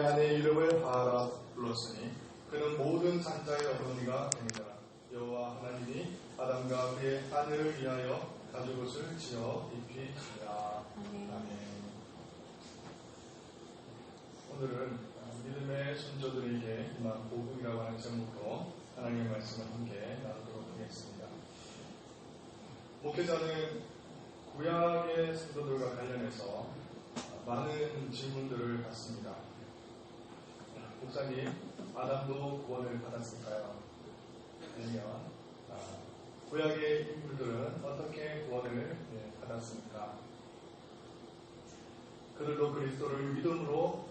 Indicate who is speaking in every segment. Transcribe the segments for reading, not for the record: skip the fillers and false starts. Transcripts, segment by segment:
Speaker 1: 아내의 이름을 하라 불렀으니 그는 모든 산자의 어머니가 됩니다. 여호와 하나님이 아담과 그의 아내를 위하여 가죽옷을 지어 입히시니라. 아멘. 오늘은 믿음의 선조들에게 임한 복음이라고 하는 제목으로 하나님의 말씀을 함께 나누도록 하겠습니다. 목회자는 구약의 성도들과 관련해서 많은 질문들을 받습니다. 목사님, 아담도 구원을 받았을까요? 아니면 구약의 인물들은 어떻게 구원을 받았습니까? 그들도 그리스도를 믿음으로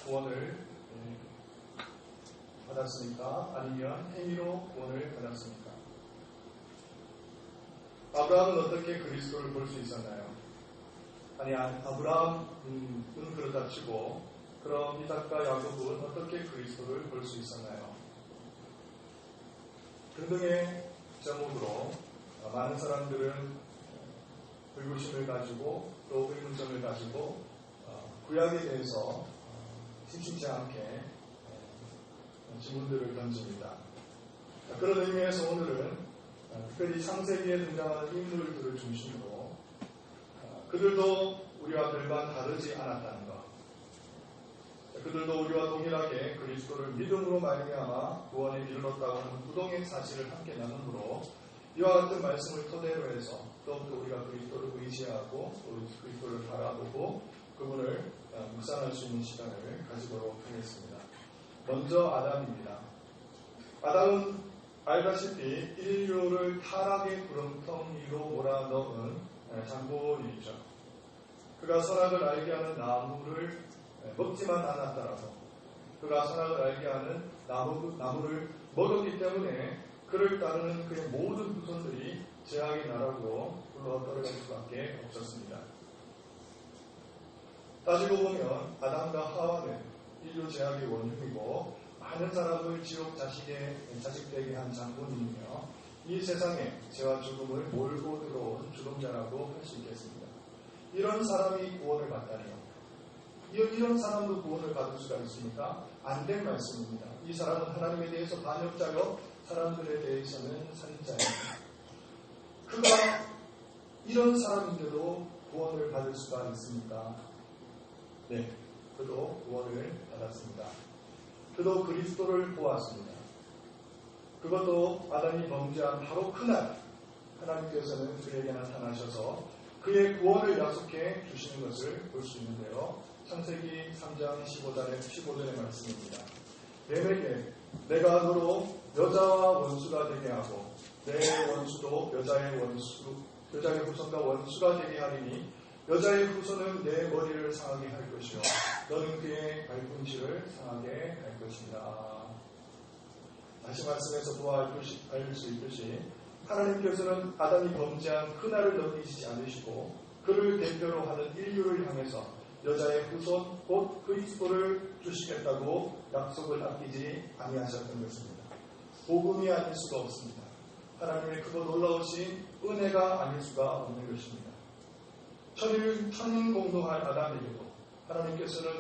Speaker 1: 구원을 받았습니까? 아니면 행위로 구원을 받았습니까? 아브라함은 어떻게 그리스도를 볼 수 있었나요? 아니, 아브라함은 그렇다 치고 그럼 이삭과 야곱은 어떻게 그리스도를 볼 수 있었나요? 등등의 제목으로 많은 사람들은 의구심을 가지고 또 의문점을 가지고 구약에 대해서 심심치 않게 질문들을 던집니다. 그런 의미에서 오늘은 특별히 창세기에 등장하는 인물들을 중심으로 그들도 우리와 별반 다르지 않았다는 것, 그들도 우리와 동일하게 그리스도를 믿음으로 말미암아 구원에 이르렀다고 하는 부동의 사실을 함께 나눔으로 이와 같은 말씀을 토대로 해서 더욱더 우리가 그리스도를 의지하고 그리스도를 바라보고 그분을 묵상할 수 있는 시간을 가지도록 하겠습니다. 먼저 아담입니다. 아담은 알다시피 인류를 타락의 구렁텅이로 몰아넣은 장본인이죠. 그가 선악을 알게 하는 나무를 먹지만 않았다라고, 그가 선악을 알게 하는 나무를 먹었기 때문에 그를 따르는 그의 모든 후손들이 재앙의 나라로 굴러 떨어질 수밖에 없었습니다. 따지고 보면 아담과 하와는 인류 재앙의 원흉이고 많은 사람을 지옥 자식되게 한 장본인이며 이 세상에 죄와 죽음을 몰고 들어온 주동자라고 할 수 있겠습니다. 이런 사람이 구원을 받다니요. 이런 사람도 구원을 받을 수가 있습니까? 안 된 말씀입니다. 이 사람은 하나님에 대해서 반역자요, 사람들에 대해서는 산자입니다. 그가 이런 사람인데도 구원을 받을 수가 있습니까? 네, 그도 구원을 받았습니다. 그도 그리스도를 보았습니다. 그것도 아담이 범죄한 바로 그날 하나님께서는 그에게 나타나셔서 그의 구원을 약속해 주시는 것을 볼 수 있는데요. 창세기 3장 15절의 말씀입니다. 뱀에게 내가 너로 여자와 원수가 되게 하고 내 원수도 여자의 후손과 원수가 되게 하리니 여자의 후손은 내 머리를 상하게 할 것이요 너는 그의 발꿈치를 상하게 할 것이다. 다시 말씀해서 알 수 있듯이 하나님께서는 아담이 범죄한 그날을 넘기시지 않으시고 그를 대표로 하는 인류를 향해서 여자의 후손 곧 그리스도를 주시겠다고 약속을 아끼지 아니하셨던 것입니다. 복음이 아닐 수가 없습니다. 하나님의 크고 놀라우신 은혜가 아닐 수가 없는 것입니다. 천인공동한 아담에게도 하나님께서는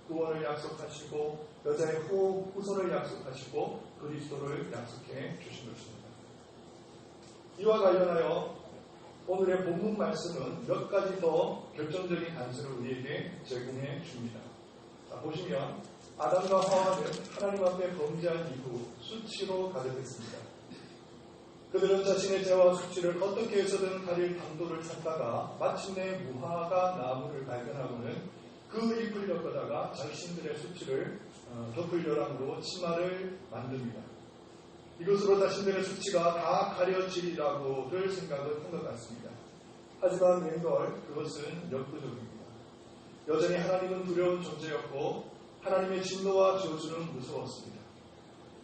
Speaker 1: 구원을 약속하시고 여자의 후손을 약속하시고 그리스도를 약속해 주신 것입니다. 이와 관련하여 오늘의 본문 말씀은 몇 가지 더 결정적인 단서를 우리에게 제공해 줍니다. 자, 보시면 아담과 하와는 하나님 앞에 범죄한 이후 수치로 가득했습니다. 그들은 자신의 죄와 수치를 어떻게 해서든 가릴 방도를 찾다가 마침내 무화과 나무를 발견하고는 그 잎을 엮어다가 자신들의 수치를 덮을 요람으로 치마를 만듭니다. 이것으로 자신들의 수치가 다 가려지리라고들 생각을 한 것 같습니다. 하지만 웬걸 그것은 역부족입니다. 여전히 하나님은 두려운 존재였고 하나님의 진노와 저주는 무서웠습니다.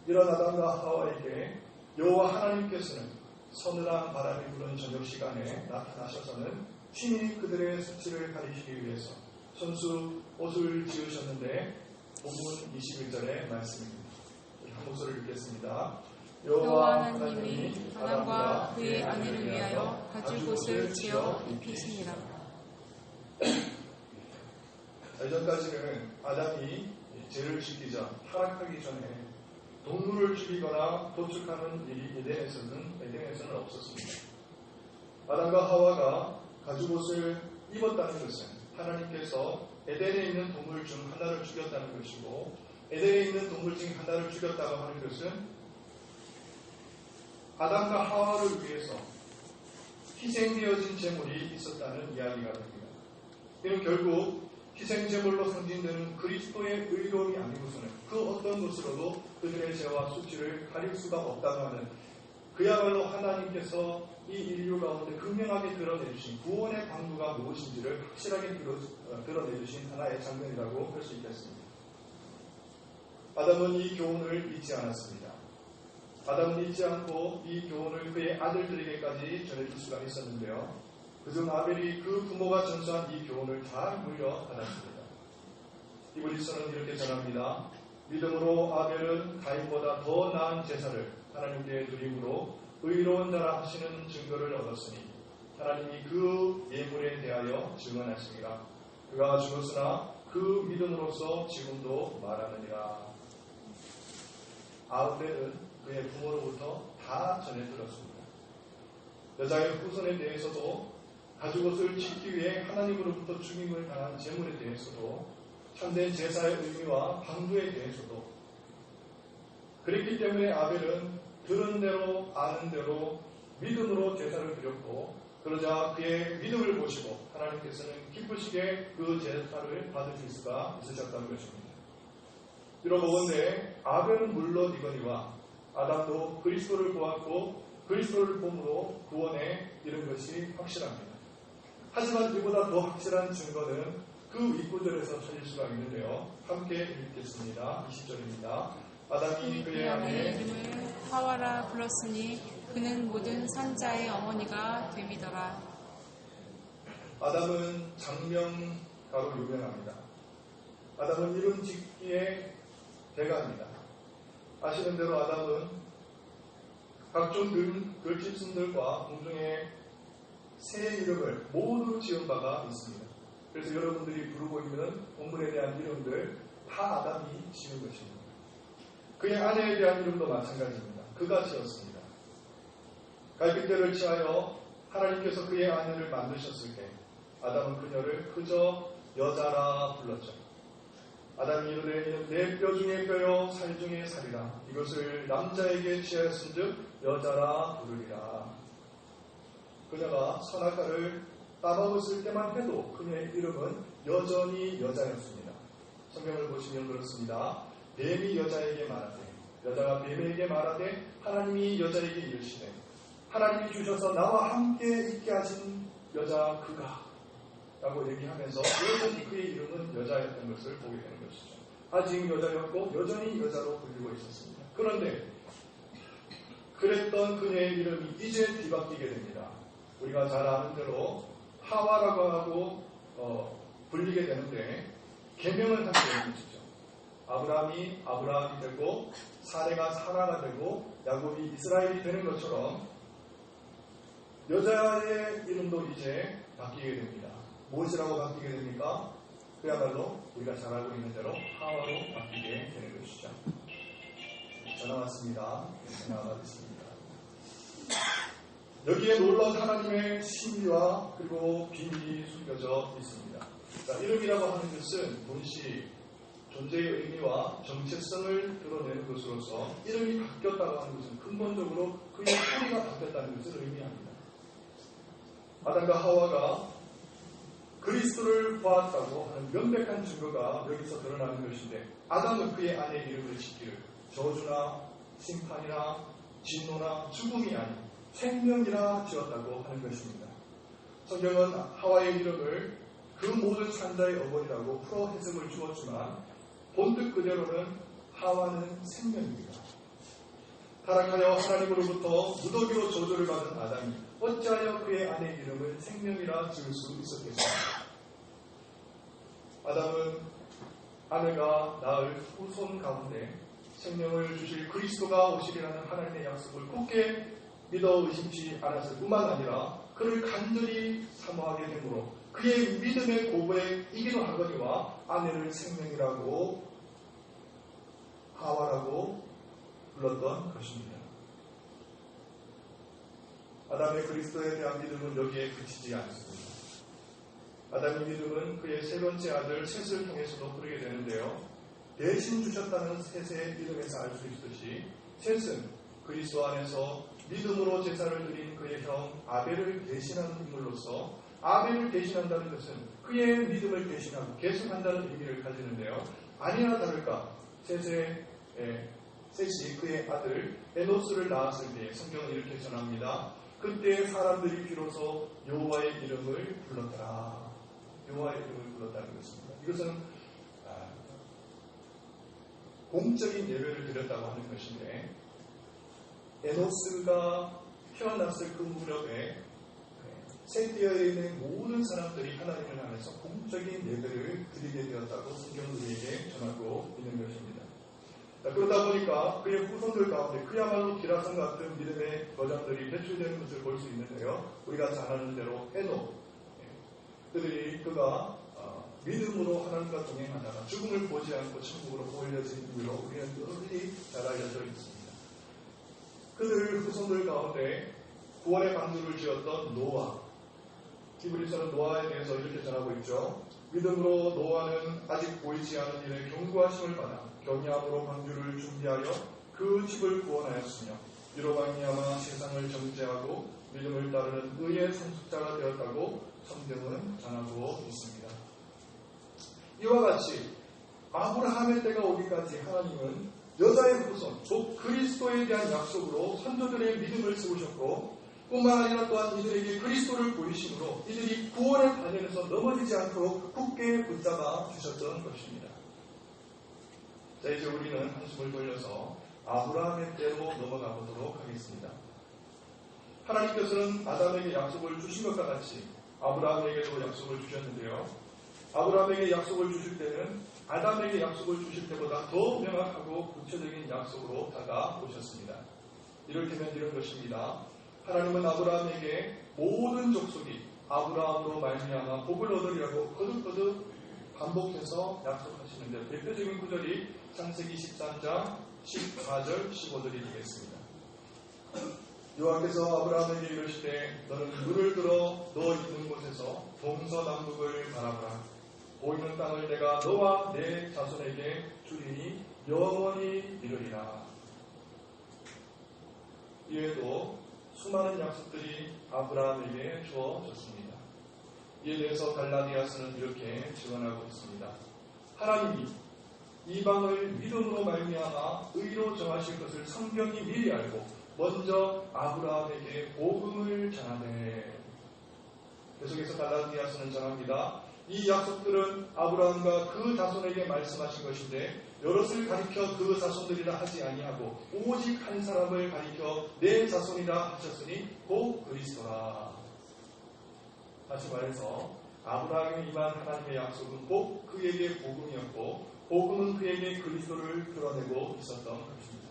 Speaker 1: 이런 아담과 하와에게 여호와 하나님께서는 서늘한 바람이 부는 저녁 시간에 나타나셔서는 친히 그들의 수치를 가리시기 위해서 손수 옷을 지으셨는데 본문 21절의 말씀입니다. 한 목소리를 읽겠습니다.
Speaker 2: 여호와 하나님이 아담과 그의 아내를 위하여 가죽옷을 지어 입히시니라.
Speaker 1: 예전까지는 아담이 죄를 짓기 전, 타락하기 전에 동물을 죽이거나 도축하는 일이 에덴에서는 없었습니다. 아담과 하와가 가죽옷을 입었다는 것은 하나님께서 에덴에 있는 동물 중 하나를 죽였다는 것이고, 에덴에 있는 동물 중 하나를 죽였다고 하는 것은 아담과 하와를 위해서 희생되어진 제물이 있었다는 이야기가 됩니다. 이는 결국 희생제물로 상징되는 그리스도의 의로움이 아니고서는 그 어떤 것으로도 그들의 죄와 수치를 가릴 수가 없다고 하는, 그야말로 하나님께서 이 인류 가운데 극명하게 드러내주신 구원의 방도가 무엇인지를 확실하게 드러내주신 하나의 장면이라고 할 수 있겠습니다. 아담은 이 교훈을 잊지 않았습니다. 아담은 잊지 않고 이 교훈을 그의 아들들에게까지 전해줄 수가 있었는데요. 그중 아벨이 그 부모가 전수한 이 교훈을 잘 물려받았습니다. 히브리서는 이렇게 전합니다. 믿음으로 아벨은 가인보다 더 나은 제사를 하나님께 드림으로 의로운 자라 하시는 증거를 얻었으니 하나님이 그 예물에 대하여 증언하시니라. 그가 죽었으나 그 믿음으로써 지금도 말하느니라. 아벨은 그의 부모로부터 다 전해 들었습니다. 여자의 후손에 대해서도 가죽옷을 짓기 위해 하나님으로부터 죽임을 당한 제물에 대해서도 참된 제사의 의미와 방도에 대해서도 그랬기 때문에 아벨은 들은 대로 아는 대로 믿음으로 제사를 드렸고, 그러자 그의 믿음을 보시고 하나님께서는 기쁘시게 그 제사를 받으실 수가 있으셨다는 것입니다. 이러보건대 아벨은 물론이거니와 아담도 그리스도를 보았고 그리스도를 봄으로 구원에 이른 것이 확실합니다. 하지만 이보다 더 확실한 증거는 그 윗구절에서 찾을 수가 있는데요. 함께 읽겠습니다. 20절입니다. 아담이 그의 아내
Speaker 2: 이름을 하와라 불렀으니 그는 모든 산자의 어머니가 됨이더라.
Speaker 1: 아담은 장명가로 유명합니다. 아담은 이름 짓기에 대가입니다. 아시는 대로 아담은 각종 글짓순들과 공중의 새 이름을 모두 지은 바가 있습니다. 그래서 여러분들이 부르고 있는 동물에 대한 이름들 다 아담이 지은 것입니다. 그의 아내에 대한 이름도 마찬가지입니다. 그가 지었습니다. 갈빗대를 취하여 하나님께서 그의 아내를 만드셨을 때 아담은 그녀를 그저 여자라 불렀죠. 아담이 이르되 내 뼈 중에 뼈요 살 중에 살이라. 이것을 남자에게 취하였은즉 여자라 부르리라. 그녀가 선악과를 따먹었을 때만 해도 그녀의 이름은 여전히 여자였습니다. 성경을 보시면 그렇습니다. 뱀이 여자에게 말하되, 여자가 뱀에게 말하되, 하나님이 여자에게 이르시되, 하나님이 주셔서 나와 함께 있게 하신 여자 그가 라고 얘기하면서 여전히 그의 이름은 여자였던 것을 보게 되는 것이죠. 아직 여자였고 여전히 여자로 불리고 있었습니다. 그런데 그랬던 그녀의 이름이 이제 뒤바뀌게 됩니다. 우리가 잘 아는 대로 하와라고 하고 불리게 되는데 계명을 하게 되는 것이죠. 아브라함이 아브라함이 되고 사레가 사라가 되고 야곱이 이스라엘이 되는 것처럼 여자의 이름도 이제 바뀌게 됩니다. 무엇이라고 바뀌게 됩니까? 그야말로 우리가 잘 알고 있는 대로 하와로 바뀌게 되는 것이죠. 전화 왔습니다. 전화 받으십니다. 여기에 놀라운 하나님의 신비와 그리고 비밀이 숨겨져 있습니다. 자, 이름이라고 하는 것은 동시 존재의 의미와 정체성을 드러내는 것으로서 이름이 바뀌었다고 하는 것은 근본적으로 그의 소리가 바뀌었다는 것을 의미합니다. 아담과 하와가 그리스도를 보았다고 하는 명백한 증거가 여기서 드러나는 것인데, 아담은 그의 아내의 이름을 짓기를 저주나 심판이나 진노나 죽음이 아닌 생명이라 지었다고 하는 것입니다. 성경은 하와의 이름을 그 모든 산자의 어머니라고 풀어 해석을 주었지만 본뜻 그대로는 하와는 생명입니다. 타락하여 하나님으로부터 무더기로 저주를 받은 아담이 어찌하여 그의 아내의 이름을 생명이라 지을 수 있었겠습니까? 아담은 아내가 낳을 후손 가운데 생명을 주실 그리스도가 오시리라는 하나님의 약속을 굳게 믿어 의심치 않았을 뿐만 아니라 그를 간절히 사모하게 되므로 그의 믿음의 고백에 이기도 하거니와 아내를 생명이라고 하와라고 불렀던 것입니다. 아담의 그리스도에 대한 믿음은 여기에 그치지 않습니다. 아담의 믿음은 그의 세 번째 아들 셋을 통해서도 흐르게 되는데요. 대신 주셨다는 셋의 믿음에서 알 수 있듯이 셋은 그리스도 안에서 믿음으로 제사를 드린 그의 형 아벨을 대신하는 인물로서 아벨을 대신한다는 것은 그의 믿음을 대신하고 계승한다는 의미를 가지는데요. 아니나 다를까 셋이 그의 아들 에노스를 낳았을 때 성경은 이렇게 전합니다. 그때 사람들이 비로소 여호와의 이름을 불렀더라. 여호와의 이름을 불렀다는 것입니다. 이것은 공적인 예배를 드렸다고 하는 것인데 에노스가 태어났을 그 무렵에 셋되어 있는 모든 사람들이 하나님을 향해서 공적인 예배를 드리게 되었다고 성경은 우리에게 전하고 있는 것입니다. 그러다 보니까 그의 후손들 가운데 그야말로 기라성 같은 믿음의 거장들이 배출되는 것을 볼 수 있는데요. 우리가 잘 아는 대로 헤녹 그가 믿음으로 하나님과 동행하다가 죽음을 보지 않고 천국으로 올려진 이유로 우리는 널리 잘 알려져 있습니다. 그들 후손들 가운데 구원의 방주를 지었던 노아, 히브리서는 노아에 대해서 이렇게 전하고 있죠. 믿음으로 노아는 아직 보이지 않은 일에 경고하심을 받아 경외함으로 방주를 준비하여 그 집을 구원하였으며 이로 말미암아 세상을 정죄하고 믿음을 따르는 의의 상속자가 되었다고 성경은 전하고 있습니다. 이와 같이 아브라함의 때가 오기까지 하나님은 여자의 후손, 곧 그리스도에 대한 약속으로 선조들의 믿음을 세우셨고 뿐만 아니라 또한 이들에게 그리스도를 보이심으로 이들이 구원의 반열에서 넘어지지 않도록 굳게 붙잡아 주셨던 것입니다. 자, 이제 우리는 한숨을 돌려서 아브라함의 때로 넘어가 보도록 하겠습니다. 하나님께서는 아담에게 약속을 주신 것과 같이 아브라함에게도 약속을 주셨는데요. 아브라함에게 약속을 주실 때는 아담에게 약속을 주실 때보다 더 명확하고 구체적인 약속으로 다가오셨습니다. 이를테면 이런 것입니다. 하나님은 아브라함에게 모든 족속이 아브라함으로 말미암아 복을 얻으리라고 거듭거듭 반복해서 약속하시는데 대표적인 구절이 창세기 13장 14절 15절이 되겠습니다. 여호와께서 아브라함에게 이르시되 너는 눈을 들어 너 있는 곳에서 동서남북을 바라보라. 보이는 땅을 내가 너와 내 자손에게 주리니 영원히 이르리라. 이외에도 수많은 약속들이 아브라함에게 주어졌습니다. 이에 대해서 갈라디아서는 이렇게 증언하고 있습니다. 하나님이 이방을 믿음으로 말미암아 의로 정하실 것을 성경이 미리 알고 먼저 아브라함에게 복음을 전하되. 계속해서 갈라디아서는 전합니다. 이 약속들은 아브라함과 그 자손에게 말씀하신 것인데 여럿을 가리켜 그 자손들이라 하지 아니하고 오직 한 사람을 가리켜 내 자손이라 하셨으니 곧 그리스도라. 다시 말해서 아브라함에 임한 하나님의 약속은 곧 그에게 복음이었고 복음은 그에게 그리스도를 드러내고 있었던 것입니다.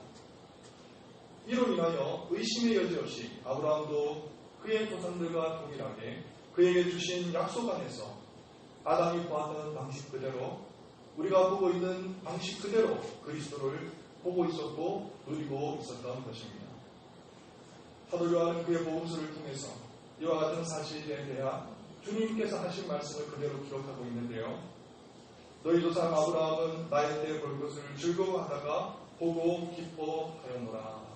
Speaker 1: 이로 인하여 의심의 여지 없이 아브라함도 그의 조상들과 동일하게 그에게 주신 약속 안에서 아담이 보았던 방식 그대로 우리가 보고 있는 방식 그대로 그리스도를 보고 있었고 누리고 있었던 것입니다. 사도 요한은 그의 복음서를 통해서 이와 같은 사실에 대한 주님께서 하신 말씀을 그대로 기록하고 있는데요. 너희 조상 아브라함은 나의 때 볼 것을 즐거워하다가 보고 기뻐하였노라.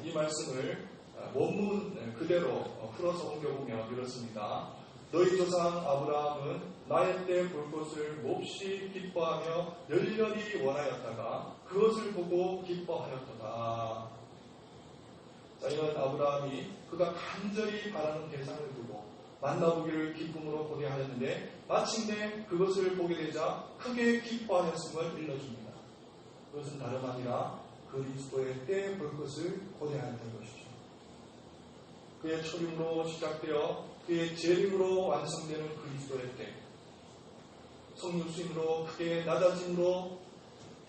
Speaker 1: 이 말씀을 원문 그대로 풀어서 옮겨보면 이렇습니다. 너희 조상 아브라함은 나의 때 볼 것을 몹시 기뻐하며 열렬히 원하였다가 그것을 보고 기뻐하였도다. 자, 이는 아브라함이 그가 간절히 바라는 대상을 두고 만나보기를 기쁨으로 고대하였는데 마침내 그것을 보게 되자 크게 기뻐하였음을 일러줍니다. 그것은 다름 아니라 그리스도의 때 볼 것을 고대하였던 것이죠. 그의 초림으로 시작되어 그의 재림으로 완성되는 그리스도의 때, 성령 수임으로 크게 낮아짐으로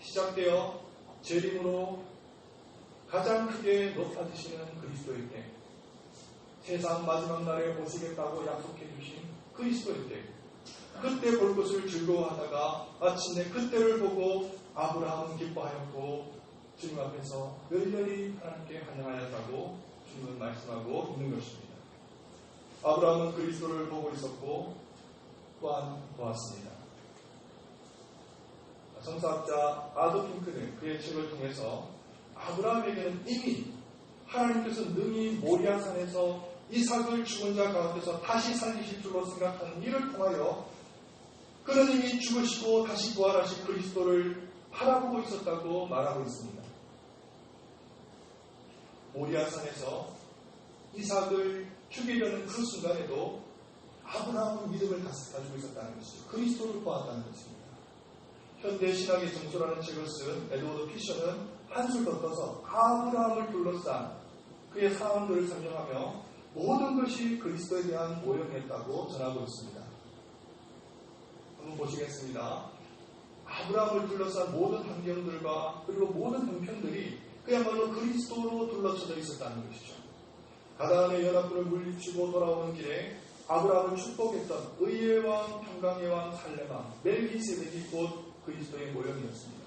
Speaker 1: 시작되어 재림으로 가장 크게 높아지시는 그리스도의 때, 세상 마지막 날에 오시겠다고 약속해 주신 그리스도의 때, 그때 볼 것을 즐거워하다가 마침내 그때를 보고 아브라함은 기뻐하였고 주님 앞에서 열렬히 하나님께 환영하였다고 주님은 말씀하고 있는 것입니다. 아브라함은 그리스도를 보고 있었고 또한 보았습니다. 성사학자 아도 핑크는 그의 책을 통해서 아브라함에게는 이미 하나님께서 능히 모리아산에서 이삭을 죽은 자 가운데서 다시 살리실 줄로 생각하는 이를 통하여 그는 이미 죽으시고 다시 부활하신 그리스도를 바라보고 있었다고 말하고 있습니다. 모리아산에서 이삭을 죽이려는 그 순간에도 아브라함은 믿음을 가지고 있었다는 것이죠. 그리스도를 보았다는 것입니다. 현대 신학의 정소라는 책을 쓴 에드워드 피셔는 한술 더 떠서 아브라함을 둘러싼 그의 상황들을 설명하며 모든 것이 그리스도에 대한 모형이었다고 전하고 있습니다. 한번 보시겠습니다. 아브라함을 둘러싼 모든 환경들과 그리고 모든 형편들이 그야말로 그리스도로 둘러쳐져 있었다는 것이죠. 가나안의 연합군을 물리치고 돌아오는 길에 아브라함을 축복했던 의의 왕, 평강의 왕, 살렘 왕, 멜기세덱이 곧 그리스도의 모형이었습니다.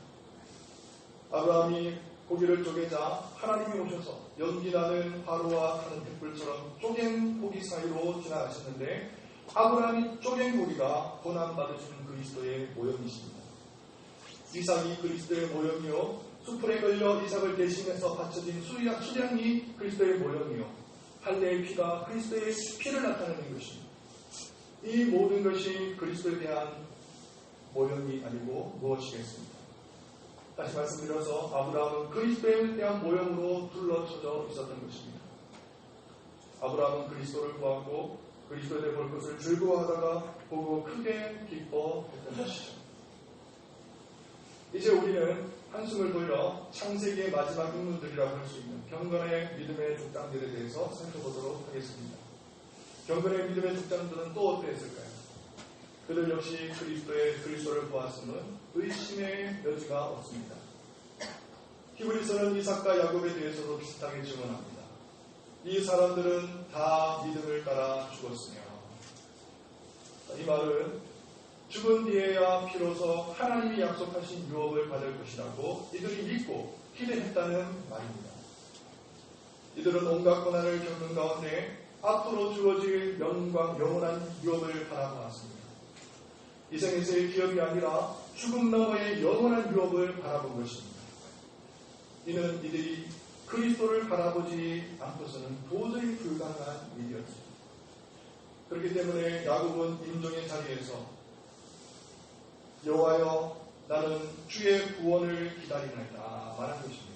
Speaker 1: 아브라함이 고기를 쪼개자 하나님이 오셔서 연기나는 화로와 타는 횃불처럼 쪼갠 고기 사이로 지나가셨는데 아브라함이 쪼갠 고기가 고난받으시는 그리스도의 모형이십니다. 이삭이 그리스도의 모형이요 수풀에 걸려 이삭을 대신해서 바쳐진 수량이 그리스도의 모형이요 할례의 피가 그리스도의 피를 나타내는 것입니다. 이 모든 것이 그리스도에 대한 모형이 아니고 무엇이겠습니까? 다시 말씀드려서 아브라함은 그리스도에 대한 모형으로 둘러쳐져 있었던 것입니다. 아브라함은 그리스도를 보았고 그리스도에 대해 볼 것을 즐거워하다가 보고 크게 기뻐했던 것이죠. 이제 우리는 한숨을 돌려 창세기의 마지막 인물들이라고 할 수 있는 경건의 믿음의 족장들에 대해서 살펴보도록 하겠습니다. 경건의 믿음의 족장들은 또 어떠했을까요? 그들 역시 그리스도를 보았음은 의심의 여지가 없습니다. 히브리서는 이삭과 야곱에 대해서도 비슷하게 증언합니다. 이 사람들은 다 믿음을 따라 죽었으며 이 말은 죽은 뒤에야 비로소 하나님이 약속하신 유업을 받을 것이라고 이들이 믿고 기대했다는 말입니다. 이들은 온갖 고난을 겪는 가운데 앞으로 주어질 영원한 유업을 바라보았습니다. 이 생에서의 기업이 아니라 죽음 너머의 영원한 유업을 바라본 것입니다. 이는 이들이 그리스도를 바라보지 않고서는 도저히 불가능한 일이었습니다. 그렇기 때문에 야곱은 임종의 자리에서 여호와여 나는 주의 구원을 기다리나이다 말한 것입니다.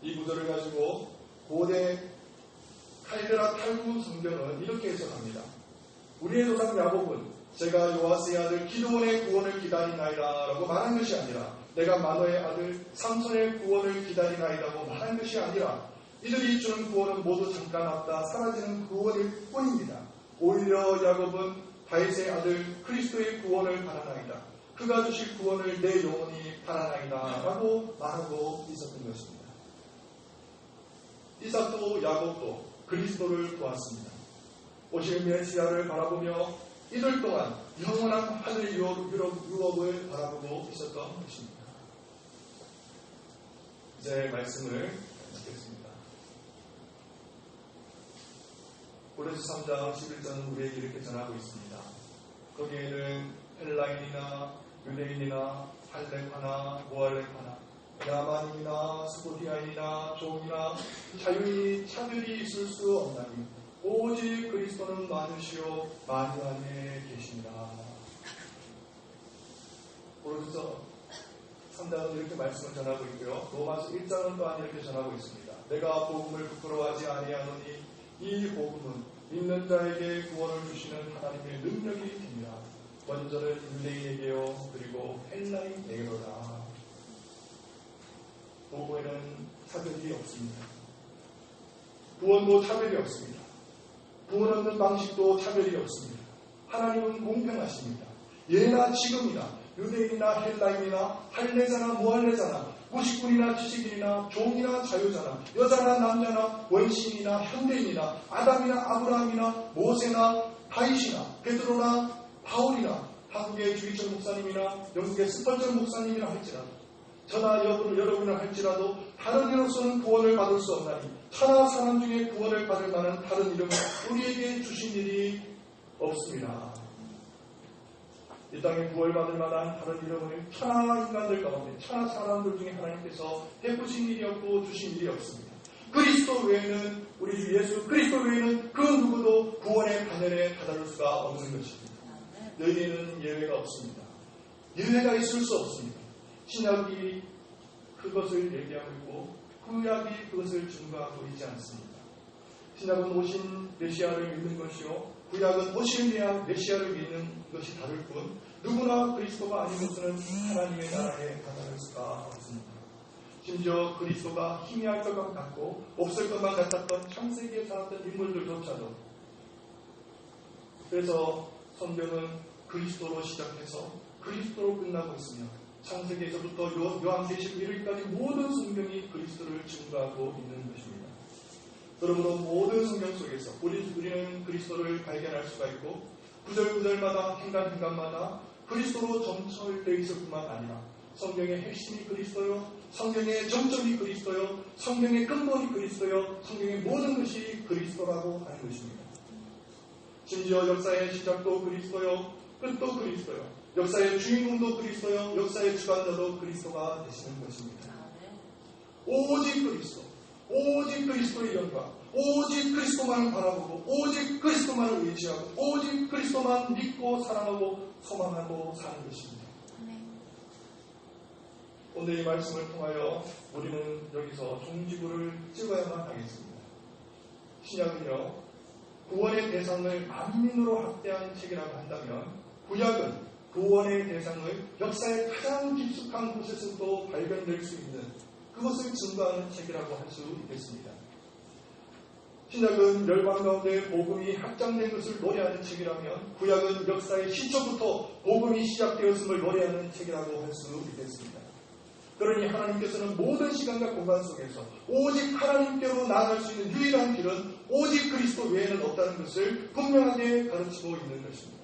Speaker 1: 이 구절을 가지고 고대 칼데라 탈구 성경은 이렇게 해석합니다. 우리의 조상 야곱은 제가 요아스의 아들 기드온의 구원을 기다리나이다 라고 말한 것이 아니라 내가 마노의 아들 삼손의 구원을 기다리나이다고 말한 것이 아니라 이들이 주는 구원은 모두 잠깐 왔다 사라지는 구원일 뿐입니다. 오히려 야곱은 다윗의 아들 그리스도의 구원을 바라나이다. 그가 주실 구원을 내 영혼이 바라나이다 라고 말하고 있었던 것입니다. 이삭도 야곱도 그리스도를 보았습니다. 오실 메시아를 바라보며 이들 동안 영원한 하늘 유업을 바라보고 있었던 것입니다. 이제 말씀을 듣겠습니다. 고린도서 3장 11절은 우리에게 이렇게 전하고 있습니다. 거기에는 헬라인이나 유대인이나 할렙하나 모할렙하나 야만인이나 스고디아인이나 종이나 자유인이 차별이 있을 수 없나니 오직 그리스도는 많으시오 만유 안에 계십니다. 고린도서 3장은 이렇게 말씀을 전하고 있고요. 로마서 1장은 또한 이렇게 전하고 있습니다. 내가 복음을 부끄러워하지 아니하노니 이 복음은 믿는 자에게 구원을 주시는 하나님의 능력이 됩니다. 먼저는 유대인에게요 그리고 헬라인에게로다. 복음에는 차별이 없습니다. 구원도 차별이 없습니다. 구원 얻는 방식도 차별이 없습니다. 하나님은 공평하십니다. 예나 지금이나 유대인이나 헬라인이나 할례자나 무할례자나 무식군이나 지식인이나 종이나 자유자나 여자나 남자나 원시인이나 현대인이나 아담이나 아브라함이나 모세나 다윗이나 베드로나 바울이나 한국의 주기철 목사님이나 영국의 스펄전 목사님이라 할지라도 저나 여러분을 할지라도 다른 이로서는 구원을 받을 수 없나니 천하 사람 중에 구원을 받을 만한 다른 이름을 우리에게 주신 일이 없습니다. 이 땅에 구원받을 만한 다른 이름을 천하 인간들 가운데 천하 사람들 중에 하나님께서 베푸신 일이 없고 주신 일이 없습니다. 그리스도 외에는 우리 주 예수 그리스도 외에는 그 누구도 구원의 반열에 다다를 수가 없는 것입니다. 여기에는 예외가 없습니다. 예외가 있을 수 없습니다. 신약이 그것을 얘기하고 있고 구약이 그것을 증거하고 있지 않습니다. 신약은 오신 메시아를 믿는 것이요 구약은 오신 메시아를 믿는 것이 다를 뿐 누구나 그리스도가 아니고서는 하나님의 나라에 다다를 수가 없습니다. 심지어 그리스도가 희미할 것만 같고 없을 것만 같았던 창세기에 살았던 인물들조차도 그래서 성경은 그리스도로 시작해서 그리스도로 끝나고 있으며 창세기에서부터 요한계시록 이르기까지 모든 성경이 그리스도를 증거하고 있는 것입니다. 그러므로 모든 성경 속에서 우리는 그리스도를 발견할 수가 있고 구절구절마다 행간마다 그리스도로 점철되어 있을 뿐만 아니라 성경의 핵심이 그리스도요, 성경의 정점이 그리스도요, 성경의 근본이 그리스도요, 성경의 모든 것이 그리스도라고 하는 것입니다. 심지어 역사의 시작도 그리스도요, 끝도 그리스도요, 역사의 주인공도 그리스도요, 역사의 주관자도 그리스도가 되시는 것입니다. 오직 그리스도, 오직 그리스도의 영광, 오직 그리스도만을 바라보고 오직 그리스도만을 의지하고 오직 그리스도만 믿고 사랑하고 소망하고 사는 것입니다. 오늘 이 말씀을 통하여 우리는 여기서 종지부를 찍어야만 하겠습니다. 신약은요, 구원의 대상을 만민으로 확대한 책이라고 한다면 구약은 구원의 대상을 역사의 가장 깊숙한 곳에서도 발견될 수 있는 그것을 증거하는 책이라고 할 수 있겠습니다. 신약은 열방 가운데 복음이 확장된 것을 노래하는 책이라면 구약은 역사의 시초부터 복음이 시작되었음을 노래하는 책이라고 할 수 있겠습니다. 그러니 하나님께서는 모든 시간과 공간 속에서 오직 하나님께로 나아갈 수 있는 유일한 길은 오직 그리스도 외에는 없다는 것을 분명하게 가르치고 있는 것입니다.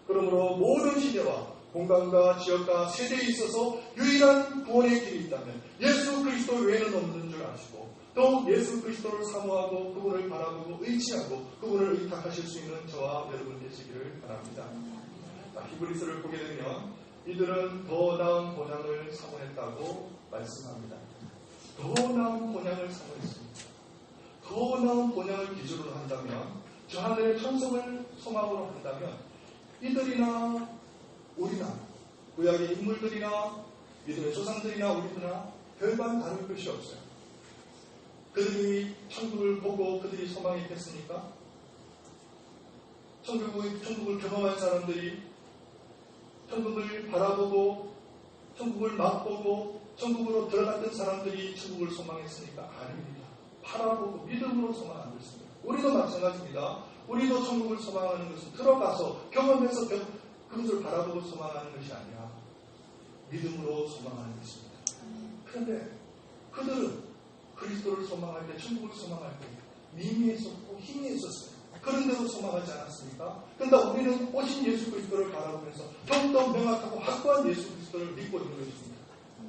Speaker 1: 그러므로 모든 시대와 공간과 지역과 세대에 있어서 유일한 구원의 길이 있다면 예수 그리스도 외에는 없는 줄 아시고 또 예수 그리스도를 사모하고 그분을 바라보고 의지하고 그분을 의탁하실 수 있는 저와 여러분 되시기를 바랍니다. 히브리서를 보게 되면 이들은 더 나은 본향을 사모했다고 말씀합니다. 더 나은 본향을 사모했습니다. 더 나은 본향을 기준으로 한다면 저 하늘의 천성을 소망으로 한다면 이들이나 우리나 구약의 인물들이나 믿음의 조상들이나 우리들이나 별반 다를 것이 없어요. 그들이 천국을 보고 그들이 소망했겠습니까? 천국을 경험한 사람들이 천국을 바라보고 천국을 맛보고 천국으로 들어갔던 사람들이 천국을 소망했으니까 아닙니다. 바라보고 믿음으로 소망한 것입니다. 우리도 마찬가지입니다. 우리도 천국을 소망하는 것은 들어가서 경험해서 그것을 바라보고 소망하는 것이 아니라 믿음으로 소망하는 것입니다. 그런데 그들은 그리스도를 소망할 때 천국을 소망할 때 미미했었고 힘이 있었어요. 그런데도 소망하지 않았습니까? 그런데 우리는 오신 예수 그리스도를 바라보면서 더욱더 명확하고 확고한 예수 그리스도를 믿고 있는 것입니다.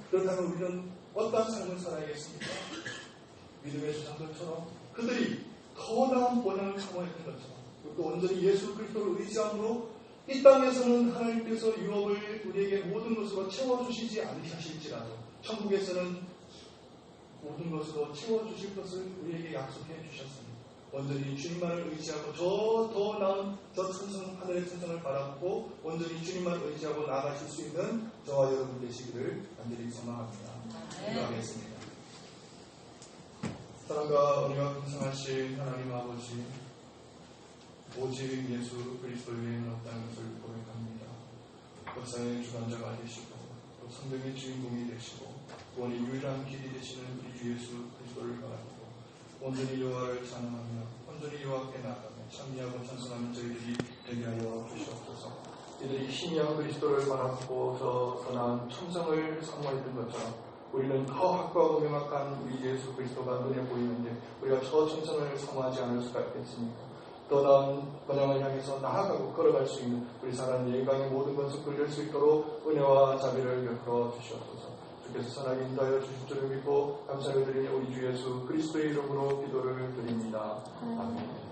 Speaker 1: 그렇다면 우리는 어떤 삶을 살아야겠습니까? 믿음의 조상들처럼 그들이 더 나은 본향을 사모했던 것처럼 또 온전히 예수 그리스도를 의지함으로 이 땅에서는 하나님께서 유업을 우리에게 모든 것으로 채워주시지 않으실지라도 천국에서는 모든 것으로 채워주실 것을 우리에게 약속해 주셨습니다. 온전히 주님만을 의지하고 더 나은 저 천성, 하늘의 천성을 바라보고 온전히 주님만을 의지하고 나아가실 수 있는 저와 여러분 되시기를 간절히 소망합니다. 기도하겠습니다. 사랑과 은혜가 풍성하신 하나님 아버지, 오직 예수 그리스도 외에는 없다는 것을 고백합니다. 역사의 주관자가 되시고 또 성경의 주인공이 되시고 구원의 유일한 길이 되시는 우리 주 예수 그리스도를 바라보고 온전히 여호와를 찬양하며 온전히 여호와께 나아가며 찬미하고 찬송하는 저희들이 되게 하여 주시옵소서. 이들이 희미한 그리스도를 바라보고 더 나은 천성을 사모했던 것처럼 우리는 더 확고하고 명확한 우리 예수 그리스도가 눈에 보이는데 우리가 저 천성을 사모하지 않을 수가 있겠습니까? 더 나은 번영을 향해서 나아가고 걸어갈 수 있는 우리 사랑하는 예강의 모든 것을 끌릴 수 있도록 은혜와 자비를 베풀어 주시옵소서. 주께서 선하게 인도하여 주실 줄을 믿고 감사를 드리니 우리 주 예수 그리스도의 이름으로 기도를 드립니다. 아멘.